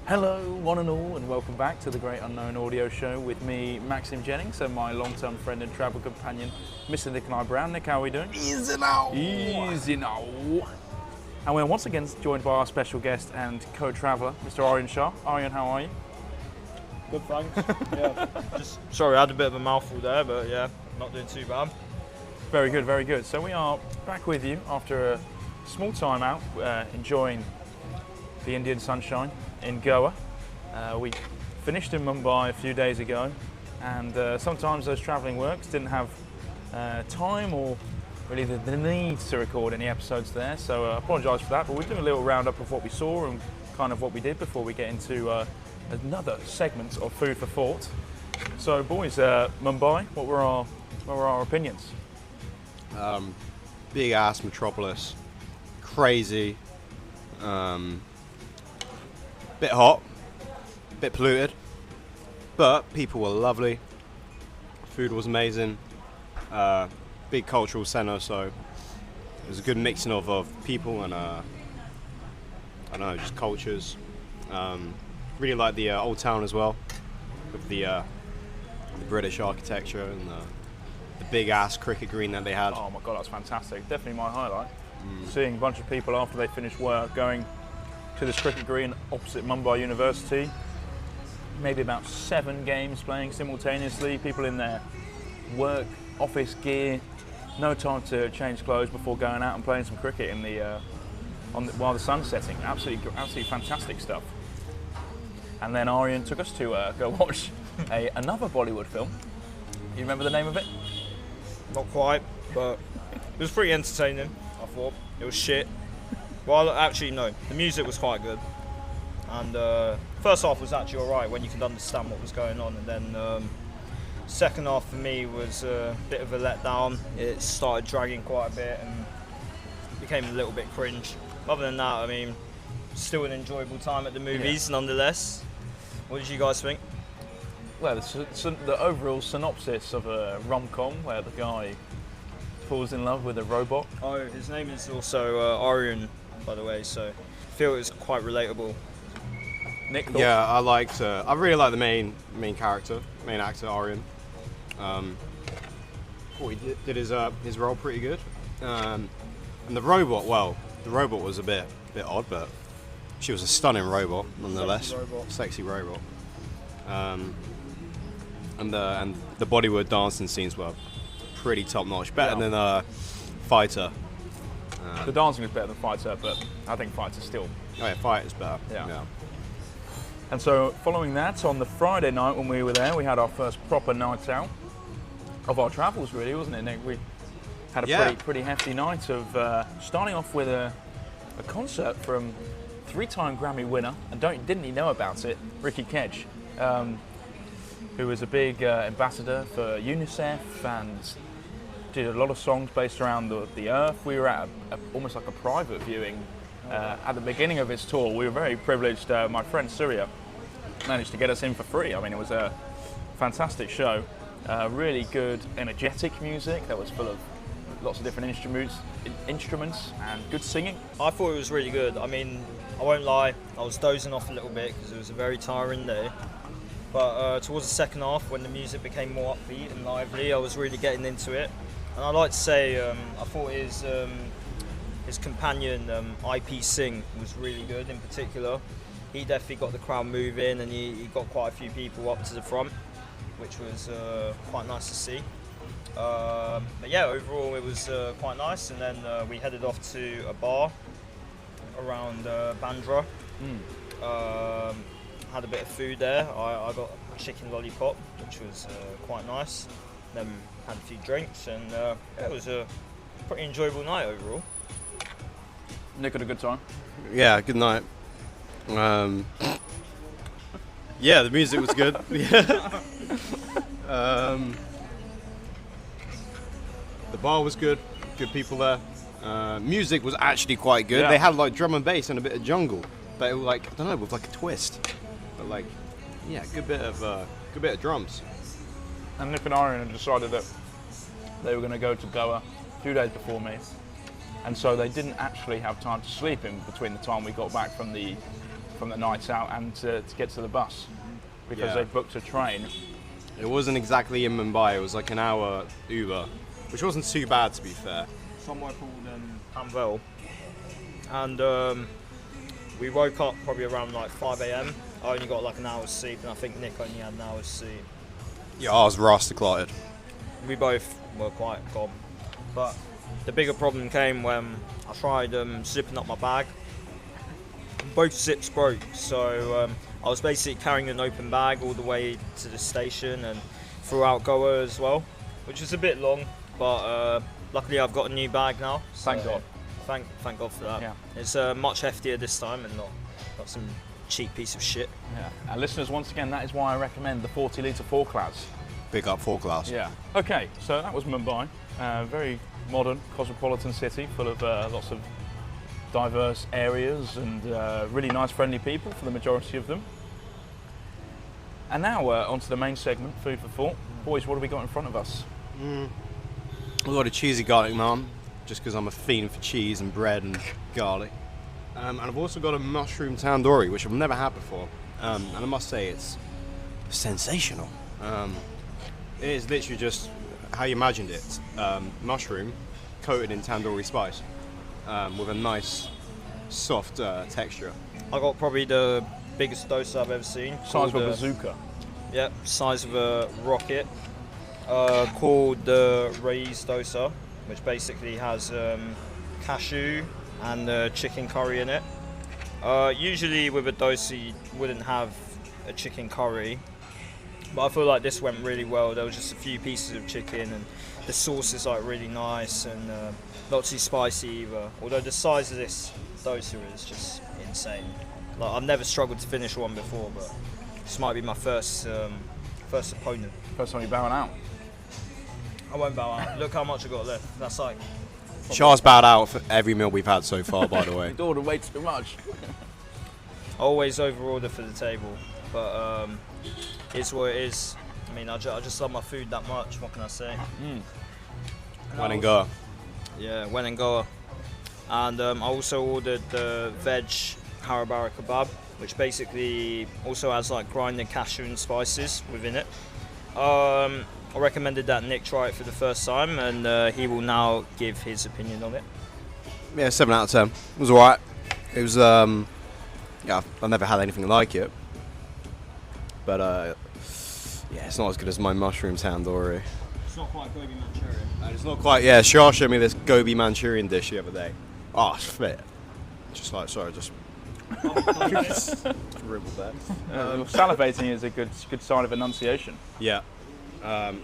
Hello, one and all, and welcome back to the Great Unknown Audio Show with me, Maxim Jennings, and my long-term friend and travel companion, Mr. Nikolai Brown. Nick, how are we doing? Easy now. Easy now. And we're once again joined by our special guest and co-traveller, Mr. Aryan Shah. Aryan, how are you? Good, thanks. Yeah. Just sorry, I had a bit of a mouthful there, but yeah, not doing too bad. Very good, very good. So we are back with you after a small time out, enjoying the Indian sunshine in Goa. We finished in Mumbai a few days ago, and sometimes those travelling works didn't have time or really the need to record any episodes there, so I apologise for that, but we're doing a little roundup of what we saw and kind of what we did before we get into another segment of Food for Thought. So boys, Mumbai, what were our opinions? Big ass metropolis, crazy, bit hot, bit polluted, but people were lovely. Food was amazing. Big cultural centre, so it was a good mixing of people and I don't know, just cultures. Really like the old town as well, with the British architecture and the big ass cricket green that they had. Oh my god, that's fantastic. Definitely my highlight. Seeing a bunch of people after they finished work going to this cricket green opposite Mumbai University. Maybe about 7 games playing simultaneously. People in their work, office gear. No time to change clothes before going out and playing some cricket in while the sun's setting. Absolutely fantastic stuff. And then Aryan took us to go watch another Bollywood film. You remember the name of it? Not quite, but it was pretty entertaining, I thought. It was shit. Well, actually, no. The music was quite good. And first half was actually alright when you could understand what was going on. And then second half for me was a bit of a letdown. It started dragging quite a bit and became a little bit cringe. Other than that, I mean, still an enjoyable time at the movies, nonetheless. What did you guys think? Well, the overall synopsis of a rom-com where the guy falls in love with a robot. Oh, his name is also Aryan, by the way, so I feel it was quite relatable. Nick, thoughts? Yeah, I really like the main actor, Aryan. Thought he did his role pretty good. And the robot was a bit odd, but she was a stunning robot nonetheless. Sexy robot. And the Bollywood dancing scenes were pretty top notch, better than Fighter. The dancing was better than Fighter, but I think Fighter's still. Oh yeah, Fighter's better. Yeah. And so following that, on the Friday night when we were there, we had our first proper night out of our travels, really, wasn't it, Nick? We had a pretty hefty night of starting off with a concert from 3-time Grammy winner, and didn't he know about it, Ricky Kedge, who was a big ambassador for UNICEF and did a lot of songs based around the Earth. We were at almost like a private viewing at the beginning of his tour. We were very privileged. My friend Surya managed to get us in for free. I mean, it was a fantastic show. Really good, energetic music that was full of lots of different instruments and good singing. I thought it was really good. I mean, I won't lie, I was dozing off a little bit because it was a very tiring day. But towards the second half, when the music became more upbeat and lively, I was really getting into it. And I'd like to say, I thought his companion, IP Singh, was really good in particular. He definitely got the crowd moving, and he got quite a few people up to the front, which was quite nice to see. But yeah, overall it was quite nice. And then we headed off to a bar around Bandra. Had a bit of food there. I got a chicken lollipop, which was quite nice. Then had a few drinks, and it was a pretty enjoyable night overall. Nick had a good time. Yeah, good night. Yeah, the music was good. The bar was good. Good people there. Music was actually quite good. Yeah. They had like drum and bass and a bit of jungle, but it was like, I don't know, with like a twist. But like, yeah, good bit of drums. And Nick and Aryan had decided that they were going to go to Goa 2 days before me. And so they didn't actually have time to sleep in between the time we got back from the from the nights out and to get to the bus because they booked a train. It wasn't exactly in Mumbai. It was like an hour Uber, which wasn't too bad to be fair. Somewhere called Panvel. And we woke up probably around like 5 a.m. I only got like an hour's sleep, and I think Nick only had an hour's sleep. Yeah, I was rasta-clotted. We both were quite gone. But the bigger problem came when I tried zipping up my bag. Both zips broke, so I was basically carrying an open bag all the way to the station and throughout Goa as well, which is a bit long, but luckily I've got a new bag now. So Thank God. Thank God for that. Yeah. It's much heftier this time and not some cheap piece of shit. Yeah. And listeners, once again, that is why I recommend the 40-litre 4-class. Big up 4-class. Yeah. Okay, so that was Mumbai. Very modern, cosmopolitan city full of lots of diverse areas and really nice, friendly people for the majority of them. And now onto the main segment, food for thought. Boys, what have we got in front of us? I've got a cheesy garlic naan, just because I'm a fiend for cheese and bread and garlic. And I've also got a mushroom tandoori, which I've never had before. And I must say it's sensational. It is literally just how you imagined it. Mushroom coated in tandoori spice with a nice soft texture. I got probably the biggest dosa I've ever seen. Size of a bazooka. Yep, size of a rocket. Called the Rai's dosa, which basically has cashew and chicken curry in it. Usually with a dosa you wouldn't have a chicken curry, but I feel like this went really well. There was just a few pieces of chicken and the sauce is like really nice and not too spicy either. Although the size of this dosa is just insane. Like I've never struggled to finish one before, but this might be my first opponent. First time you're bowing out. I won't bow out. Look how much I got left. That's like. Char's bowed out for every meal we've had so far, by the way. You ordered way too much. I always over-order for the table, but it's what it is. I mean, I just love my food that much. What can I say? When in Goa. Yeah, when in Goa. And I also ordered the veg harabara kebab, which basically also has like grinded cashew and spices within it. I recommended that Nick try it for the first time, and he will now give his opinion on it. Yeah, 7 out of 10. It was alright. It was, yeah, I've never had anything like it. But, yeah, it's not as good as my mushroom tandoori. It's not quite gobi Manchurian. And it's not quite, yeah, Shah showed me this gobi Manchurian dish the other day. Oh, it's fit. Just like, sorry, just dribbled there. Salivating is a good sign of enunciation. Yeah.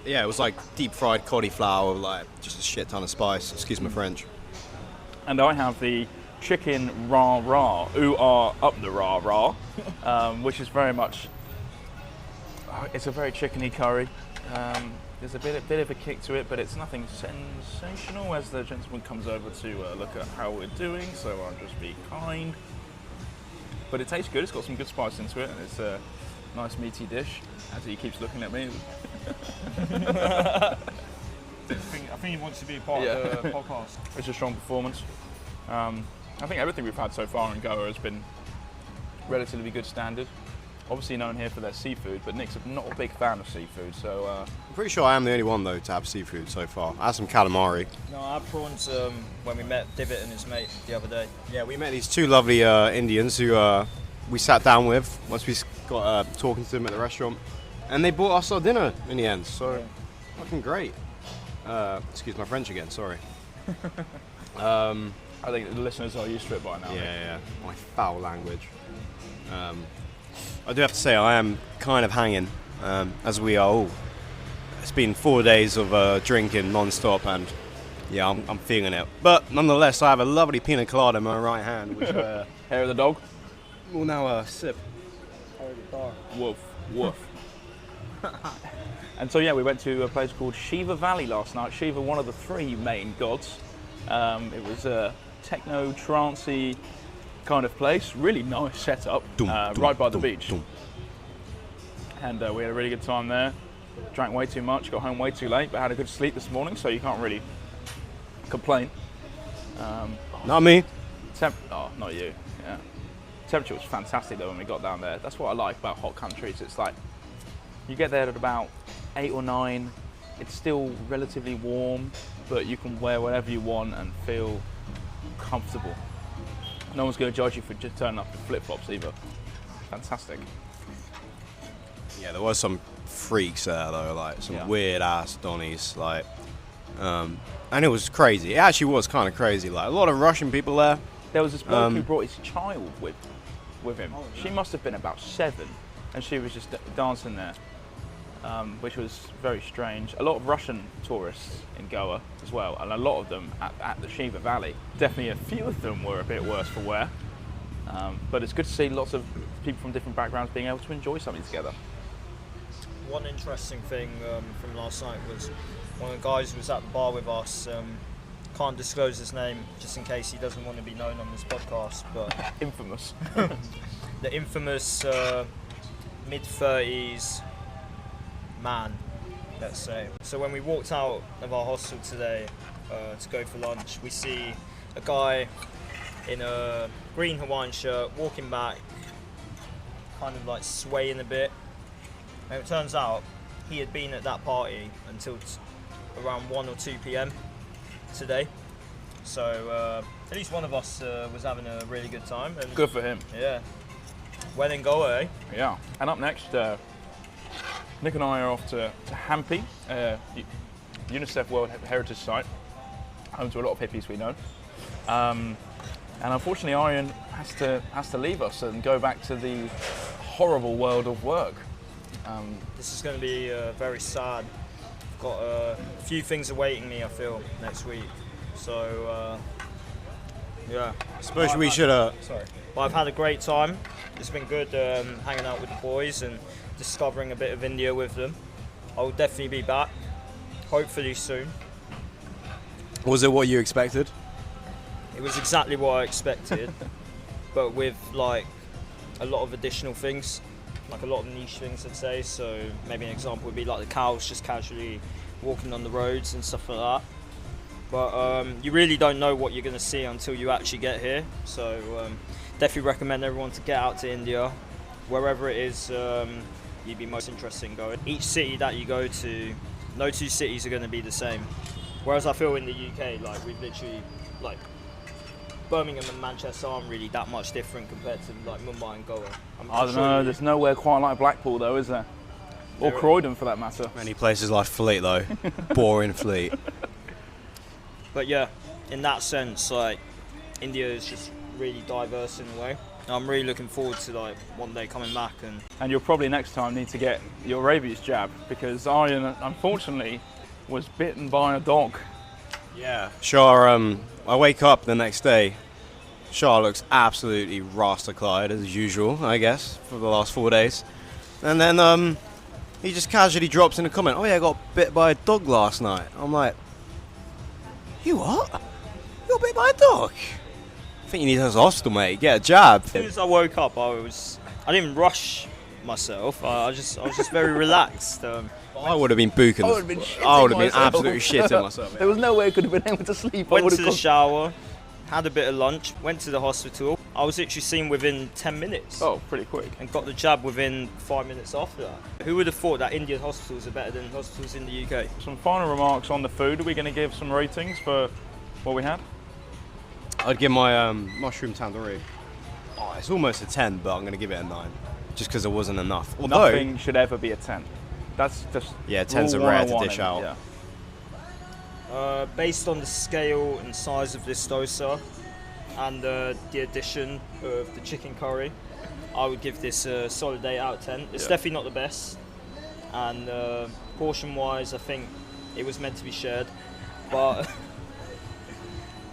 Yeah, it was like deep fried cauliflower with like just a shit ton of spice. Excuse my French. And I have the chicken rah, up the rah, which is very much. It's a very chickeny curry. There's a bit of a kick to it, but it's nothing sensational. As the gentleman comes over to look at how we're doing, so I'll just be kind. But it tastes good. It's got some good spice into it, and it's a nice meaty dish. As he keeps looking at me. I think he wants to be a part of the podcast. It's a strong performance. I think everything we've had so far in Goa has been relatively good standard. Obviously known here for their seafood, but Nick's not a big fan of seafood, so... I'm pretty sure I am the only one, though, to have seafood so far. I had some calamari. No, I had prawns when we met Divot and his mate the other day. Yeah, we met these two lovely Indians who we sat down with once we got talking to them at the restaurant. And they bought us our dinner in the end, so fucking great. Excuse my French again, sorry. I think the listeners are used to it by now. Yeah, my foul language. I do have to say I am kind of hanging, as we are all. It's been 4 days of drinking non-stop, and yeah, I'm feeling it. But nonetheless, I have a lovely pina colada in my right hand, which Hair of the dog? we'll now sip. Woof, woof. And so yeah, we went to a place called Shiva Valley last night. Shiva, one of the 3 main gods. It was a techno trancey kind of place, really nice setup, right by the beach. And we had a really good time there. Drank way too much, got home way too late, but had a good sleep this morning, so you can't really complain. Not me. Not you. Yeah. Temperature was fantastic though when we got down there. That's what I like about hot countries. It's like you get there at about 8 or 9. It's still relatively warm, but you can wear whatever you want and feel comfortable. No one's going to judge you for just turning up in flip-flops either. Fantastic. Yeah, there was some freaks there though, like some weird ass Donnies, like, and it was crazy. It actually was kind of crazy. Like a lot of Russian people there. There was this bloke who brought his child with him. She must have been about 7, and she was just dancing there, which was very strange. A lot of Russian tourists in Goa as well, and a lot of them at the Shiva Valley. Definitely a few of them were a bit worse for wear, but it's good to see lots of people from different backgrounds being able to enjoy something together. One interesting thing from last night was one of the guys who was at the bar with us. Can't disclose his name just in case he doesn't want to be known on this podcast, but Infamous. the infamous mid-30s man, let's say. So when we walked out of our hostel today to go for lunch, we see a guy in a green Hawaiian shirt walking back, kind of like swaying a bit. And it turns out he had been at that party until around 1 or 2 p.m. today. So at least one of us was having a really good time. And Good for him. yeah. When in Goa, eh? Yeah. And up next, Nick and I are off to Hampi, UNICEF World Heritage Site, home to a lot of hippies we know. And unfortunately, Aryan has to leave us and go back to the horrible world of work. This is going to be very sad. I've got a few things awaiting me, I feel, next week. So, yeah. I suppose we should. Sorry. But I've had a great time. It's been good hanging out with the boys and discovering a bit of India with them. I will definitely be back, hopefully soon. Was it what you expected? It was exactly what I expected, but with like a lot of additional things, like a lot of niche things, I'd say. So maybe an example would be like the cows just casually walking on the roads and stuff like that. But you really don't know what you're going to see until you actually get here. So definitely recommend everyone to get out to India, wherever it is you'd be most interested in going. Each city that you go to, no 2 cities are going to be the same. Whereas I feel in the UK, like we've literally, like Birmingham and Manchester aren't really that much different compared to like Mumbai and Goa. I don't know, there's nowhere quite like Blackpool though, is there? Or Croydon for that matter. Many places like Fleet though. Boring Fleet. But yeah, in that sense, like India is just really diverse in a way. I'm really looking forward to like one day coming back And you'll probably next time need to get your rabies jab because Aryan unfortunately was bitten by a dog. Yeah. Shah, I wake up the next day. Shah looks absolutely rasta-clad as usual, I guess, for the last 4 days. And then he just casually drops in a comment, "Oh yeah, I got bit by a dog last night." I'm like, "You what? You got bit by a dog? I think you need to go to the hospital, mate. Get a jab." As soon as I woke up, I didn't rush myself. I was just very relaxed. I would have been booking. I would have been shitting I would have been myself. absolutely shitting myself. There was no way I could have been able to sleep. Went to the shower, had a bit of lunch, went to the hospital. I was literally seen within 10 minutes. Oh, pretty quick. And got the jab within 5 minutes after that. Who would have thought that Indian hospitals are better than hospitals in the UK? Some final remarks on the food. Are we going to give some ratings for what we had? I'd give my mushroom tandoori. Oh, it's almost a 10, but I'm going to give it a 9, just because there wasn't enough. Although, nothing should ever be a 10. That's just 10's a rule rare to 101 dish and- out. Yeah. Based on the scale and size of this dosa and the addition of the chicken curry, I would give this a solid 8 out of 10. It's definitely not the best, and portion-wise, I think it was meant to be shared, but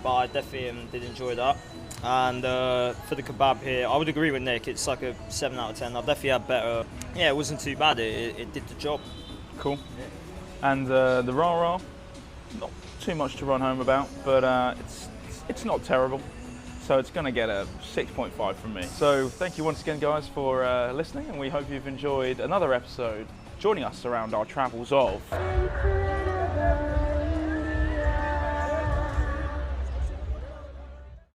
I definitely did enjoy that. And for the kebab here, I would agree with Nick. It's like a 7 out of 10. I've definitely had better. Yeah, it wasn't too bad. It did the job. Cool. And the rah-rah, not too much to run home about, but it's not terrible. So it's going to get a 6.5 from me. So thank you once again, guys, for listening, and we hope you've enjoyed another episode joining us around our travels of